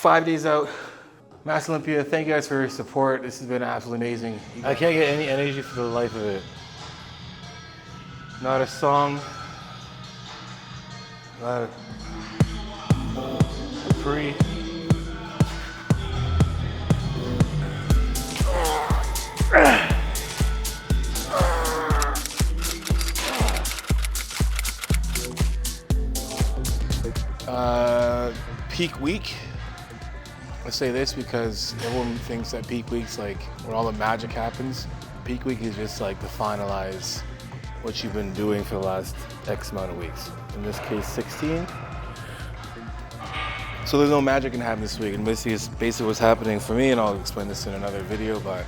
5 days out. Mass Olympia, thank you guys for your support. This has been absolutely amazing. I can't get any energy for the life of it. Not a song, not a pre. Peak week. I say this because everyone thinks that peak week's like where all the magic happens. Peak week is just like to finalize what you've been doing for the last X amount of weeks. In this case, 16. So there's no magic can happen this week, and basically what's happening for me, and I'll explain this in another video, but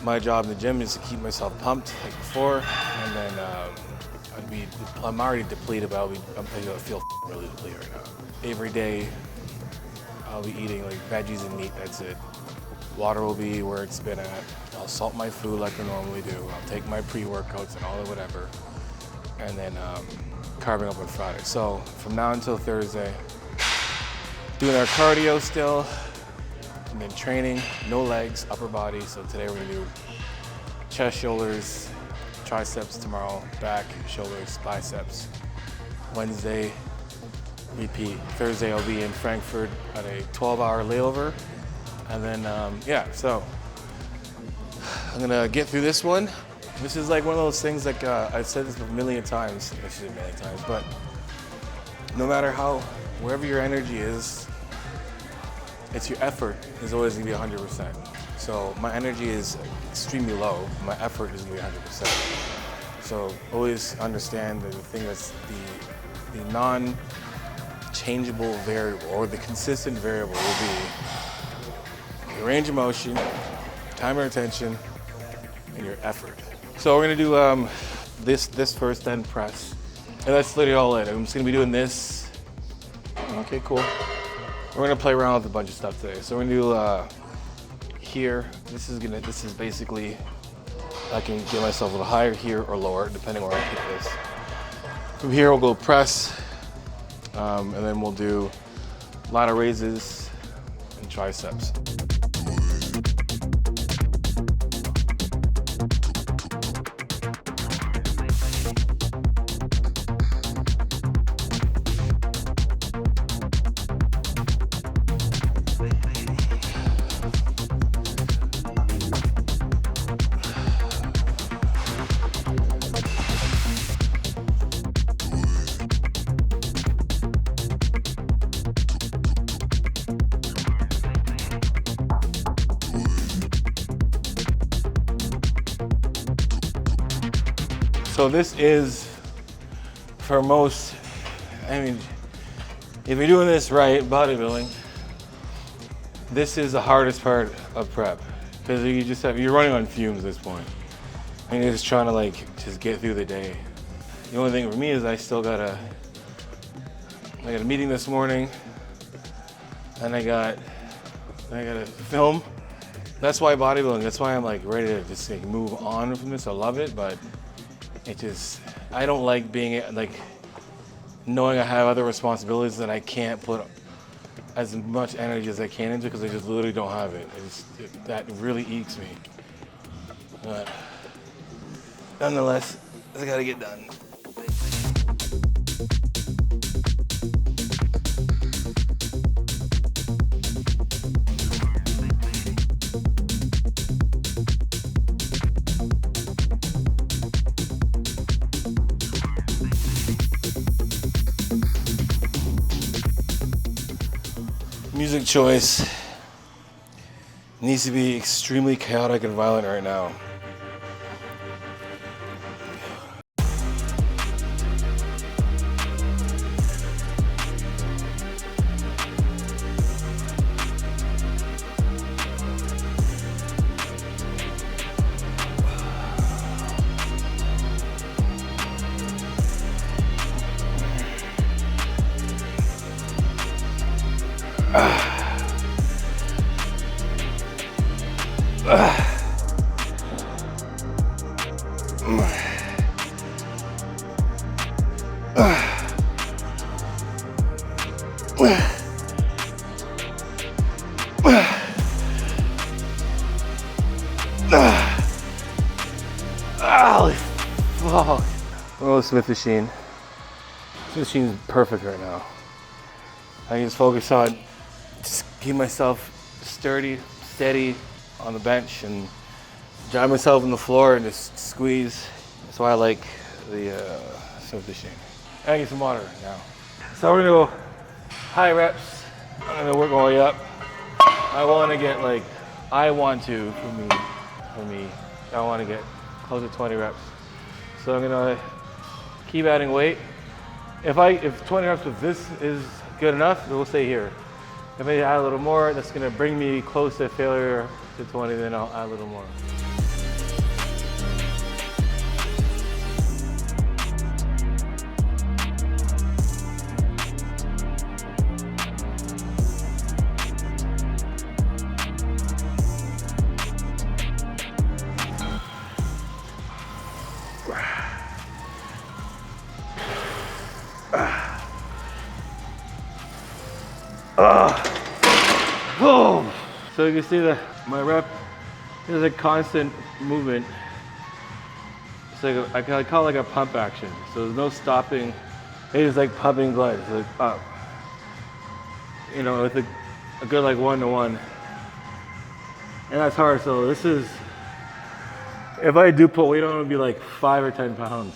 my job in the gym is to keep myself pumped like before, and then I'm already depleted, but I feel really depleted right now. Every day, I'll be eating like veggies and meat, that's it. Water will be where it's been at. I'll salt my food like I normally do. I'll take my pre-workouts and all of whatever. And then carving up on Friday. So from now until Thursday, doing our cardio still, and then training, no legs, upper body. So today we're gonna do chest, shoulders, triceps tomorrow, back, shoulders, biceps. Wednesday, repeat. Thursday I'll be in Frankfurt at a 12-hour layover. And then, yeah, so I'm gonna get through this one. This is like one of those things, like I've said this a million times, but no matter wherever your energy is, it's your effort is always gonna be 100%. So my energy is extremely low, my effort is gonna be 100%. So always understand that the thing that's the non-changeable variable, or the consistent variable, will be your range of motion, time of attention, and your effort. So we're gonna do this first, then press. And that's literally all it. I'm just gonna be doing this. Okay, cool. We're gonna play around with a bunch of stuff today. So we're gonna do here. This is basically, I can get myself a little higher here or lower, depending where I hit this. From here, we'll go press, and then we'll do ladder raises and triceps. So this is, for most, I mean, if you're doing this right, bodybuilding, this is the hardest part of prep, because you're running on fumes at this point. And you're just trying to just get through the day. The only thing for me is I got a meeting this morning, and I got to film. That's why bodybuilding, that's why I'm ready to just move on from this. I love it, but I don't like being knowing I have other responsibilities that I can't put as much energy as I can into, because I just literally don't have it. That really eats me. But nonetheless, I gotta get done. Music choice needs to be extremely chaotic and violent right now. Oh, Smith machine. Smith machine's perfect right now. I can just focus on just keep myself sturdy, steady on the bench and drive myself on the floor and just squeeze. That's why I like the Smith machine. I get some water now. So we're gonna go high reps. I'm gonna work my way up. I want to get for me, I want to get close to 20 reps. So I'm gonna keep adding weight. If 20 reps with this is good enough, we'll stay here. If I add a little more, that's gonna bring me close to failure to 20, then I'll add a little more. Boom! So you can see that my rep is a constant movement. It's like I call it like a pump action. So there's no stopping. It's like pumping blood. It's like up. You know, with a good like 1-to-1. And that's hard. So this is, if I do put weight on, it would be like 5 or 10 pounds.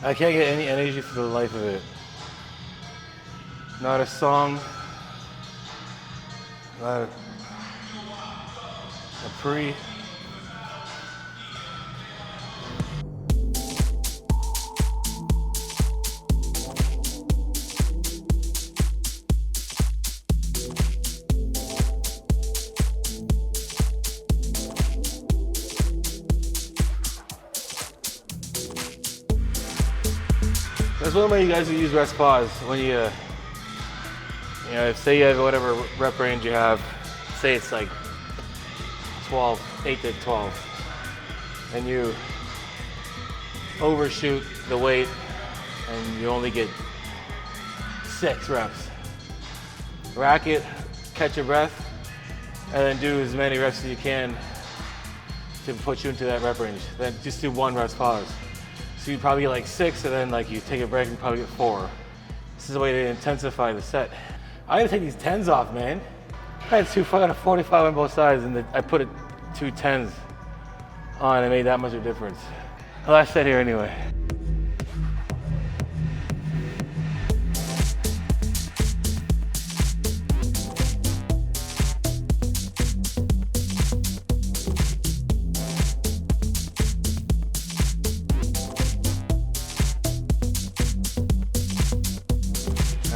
I can't get any energy for the life of it. Not a song, not a pre. That's one way you guys will use rest pause when you know, say you have whatever rep range you have, say it's like 8 to 12, and you overshoot the weight and you only get 6 reps. Rack it, catch your breath, and then do as many reps as you can to put you into that rep range. Then just do 1 rest pause. So you probably get like 6, and then like you take a break and probably get 4. This is a way to intensify the set. I gotta take these 10s off, man. I got a 45 on both sides, and I put 2 10s on. It made that much of a difference. Last set here anyway.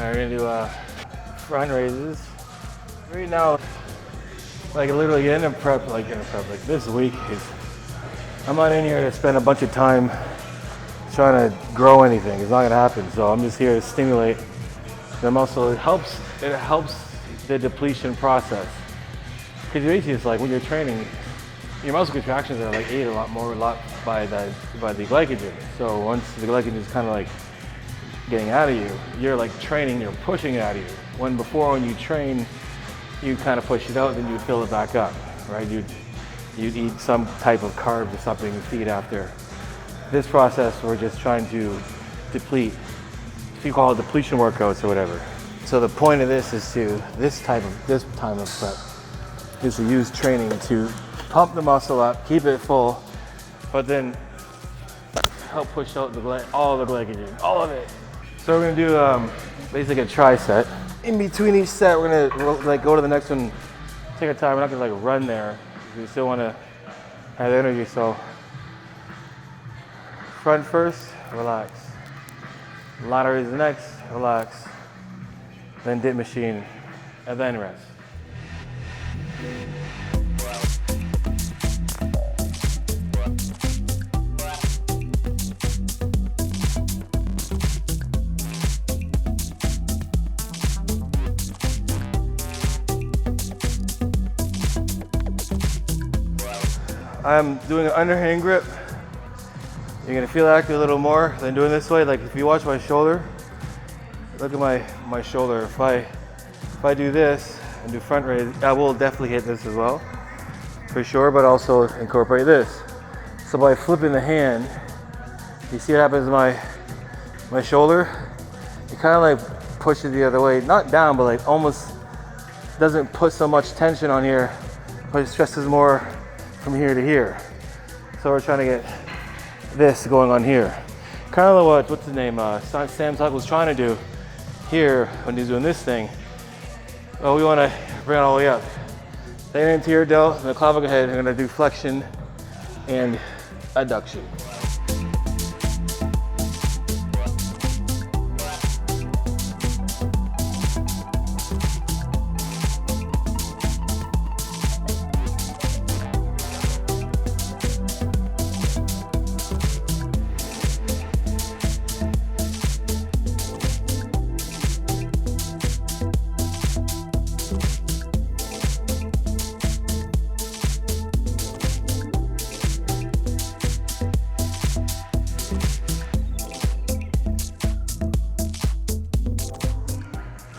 We're gonna do front raises. Right now, like literally in a prep, like this week I'm not in here to spend a bunch of time trying to grow anything. It's not gonna happen. So I'm just here to stimulate the muscle. It helps the depletion process. Because basically it's like when you're training, your muscle contractions are like ate a lot by the glycogen. So once the glycogen is kind of like getting out of you, you're like training, you're pushing it out of you. When you train, you kind of push it out, then you fill it back up, right? You'd eat some type of carbs or something and feed after. This process, we're just trying to deplete. If you call it depletion workouts or whatever. So the point of this is this time of prep is to use training to pump the muscle up, keep it full, but then help push out all the glycogen, all of it. So we're gonna do basically a tricep. In between each set, we're gonna like go to the next one, take our time. We're not gonna like run there. We still wanna have energy. So front first, relax. Lateral is next, relax. then dip machine, and then rest. I'm doing an underhand grip. You're gonna feel it actually a little more than doing this way. Like if you watch my shoulder, look at my shoulder. If I do this and do front raise, I will definitely hit this as well, for sure, but also incorporate this. So by flipping the hand, you see what happens to my shoulder? It kind of like pushes the other way, not down, but like almost doesn't put so much tension on here, but it stresses more from here to here. So we're trying to get this going on here. Kind of what's his name? Sam Tuck was trying to do here when he's doing this thing. Oh, we want to bring it all the way up. The anterior delt and the clavicle head are going to do flexion and adduction.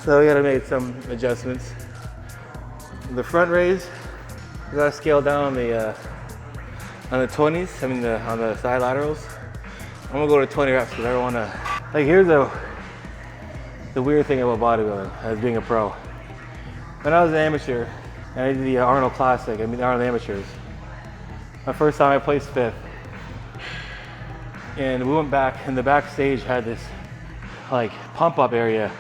So we gotta make some adjustments. The front raise, we gotta scale down on the 20s. I mean on the side laterals. I'm gonna go to 20 reps because I don't wanna. Like here's the weird thing about bodybuilding as being a pro. When I was an amateur and I did the Arnold Classic, I mean the Arnold Amateurs. My first time I placed 5th, and we went back, and the backstage had this like pump up area.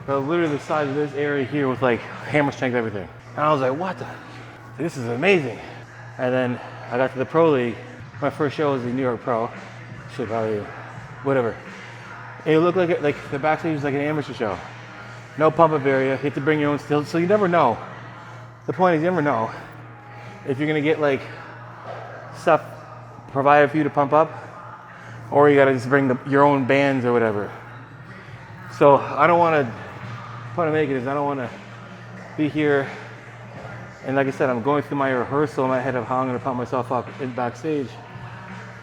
Literally the size of this area here with like hammer strength, everything. And I was like, what the? This is amazing. And then I got to the pro league. My first show was the New York Pro. Should probably, whatever. And it looked like the backstage was like an amateur show. No pump up area. You have to bring your own stills. So you never know. The point is you never know if you're gonna get like stuff provided for you to pump up, or you gotta just bring your own bands or whatever. So I don't want to. Point I'm making is I don't want to be here, and like I said, I'm going through my rehearsal in my head of how I'm going to pump myself up in backstage.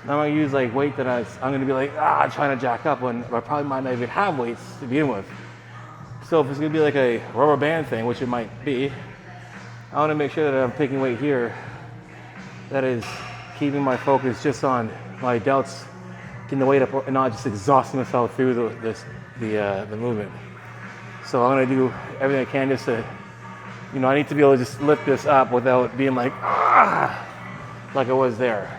I'm going to use like weight that I'm going to be like trying to jack up when I probably might not even have weights to begin with. So if it's going to be like a rubber band thing, which it might be, I want to make sure that I'm picking weight here that is keeping my focus just on my delts, getting the weight up, and not just exhausting myself through the movement. So I'm gonna do everything I can just to, I need to be able to just lift this up without being like I was there.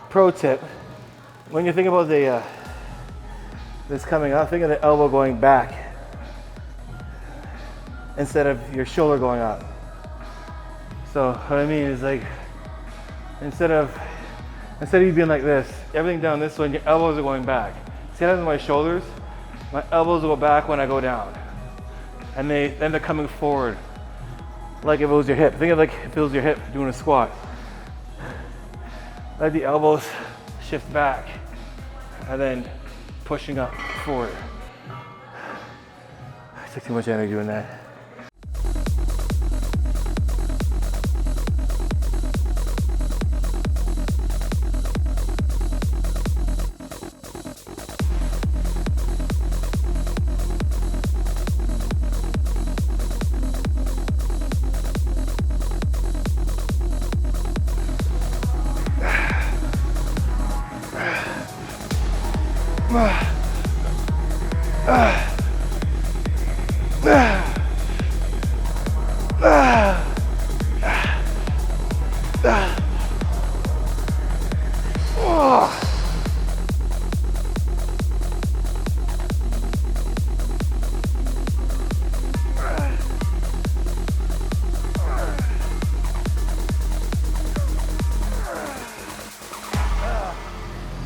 Pro tip, when you think about this coming up, think of the elbow going back instead of your shoulder going up. So what I mean is like, instead of you being like this, everything down this way, and your elbows are going back. See how my shoulders? My elbows will go back when I go down. And then they're coming forward. Like if it was your hip. Think of like if it was your hip doing a squat. Let the elbows shift back, and then pushing up forward. I took too much energy doing that.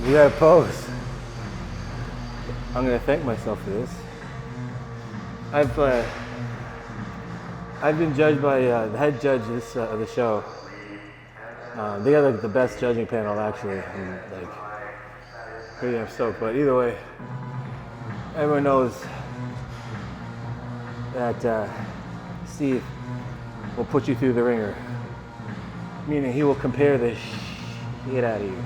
You gotta pose. I'm gonna thank myself for this. I've been judged by the head judge of the show. They got like the best judging panel actually. I'm like pretty damn stoked. But either way, everyone knows that Steve will put you through the ringer. Meaning he will compare the shit out of you.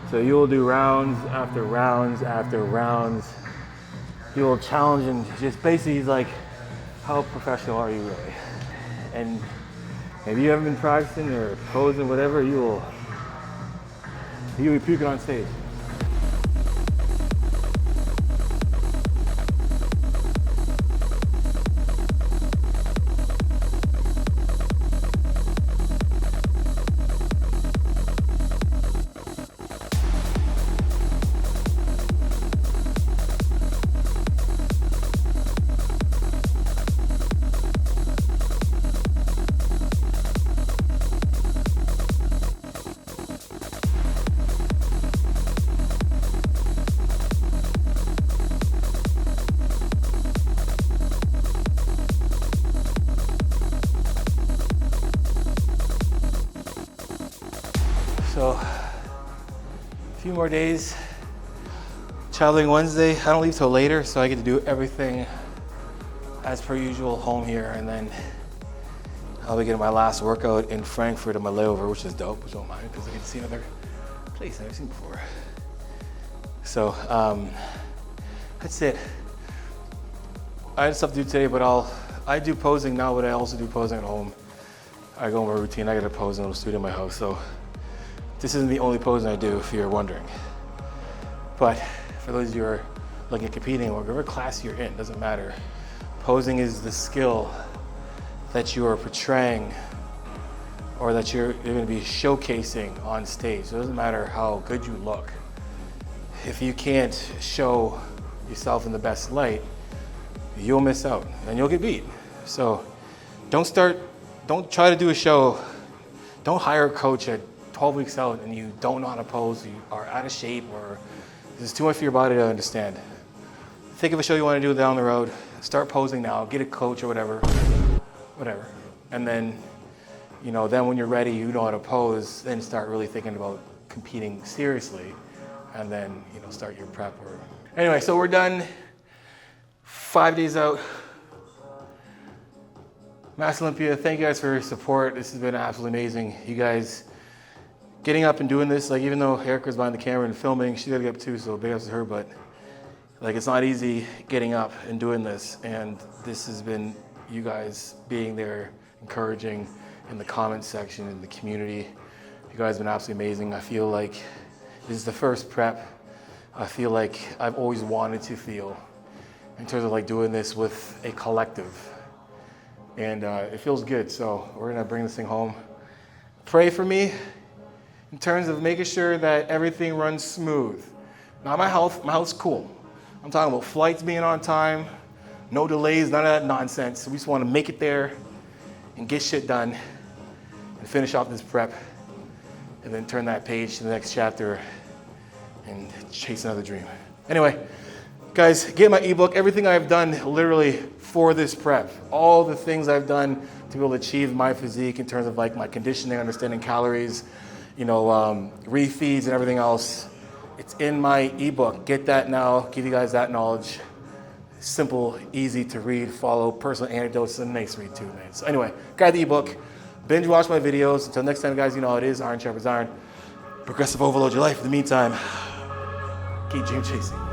So you will do rounds after rounds after rounds. He will challenge and just basically he's like, how professional are you really? And if you haven't been practicing or posing, whatever, you'll be puking on stage. So, a few more days. Traveling Wednesday. I don't leave till later, so I get to do everything as per usual home here, and then I'll be getting my last workout in Frankfurt on my layover, which is dope, which I don't mind because I get to see another place I've never seen before. So, that's it. I had stuff to do today, but I do posing now, but I also do posing at home. I go in my routine, I gotta pose in a little studio in my house, so this isn't the only posing I do, if you're wondering. But for those of you who are looking at competing, or whatever class you're in, doesn't matter. Posing is the skill that you are portraying or that you're going to be showcasing on stage. So it doesn't matter how good you look. If you can't show yourself in the best light, you'll miss out and you'll get beat. So don't try to do a show. Don't hire a coach at 12 weeks out and you don't know how to pose, you are out of shape, or this is too much for your body to understand. Think of a show you want to do down the road, start posing now, get a coach or whatever. And then, then when you're ready, you know how to pose, then start really thinking about competing seriously, and then, start your prep. Anyway, so we're done. 5 days out. Mass Olympia, thank you guys for your support. This has been absolutely amazing. You guys getting up and doing this, even though Erica's behind the camera and filming, she got to get up too, so big ups to her, but it's not easy getting up and doing this, and this has been you guys being there, encouraging in the comments section, in the community. You guys have been absolutely amazing. I feel like this is the first prep I feel like I've always wanted to feel in terms of doing this with a collective, and it feels good. So we're gonna bring this thing home. Pray for me in terms of making sure that everything runs smooth. Not my health's cool. I'm talking about flights being on time, no delays, none of that nonsense. We just want to make it there and get shit done and finish off this prep and then turn that page to the next chapter and chase another dream. Anyway, guys, get my ebook. Everything I've done literally for this prep, all the things I've done to be able to achieve my physique in terms of my conditioning, understanding calories, refeeds and everything else. It's in my ebook. Get that now. Give you guys that knowledge. Simple, easy to read, follow, personal anecdotes, and nice read too, man. So anyway, grab the ebook, binge watch my videos. Until next time, guys, you know how it is. Iron sharpens iron. Progressive overload your life. In the meantime, keep dream chasing.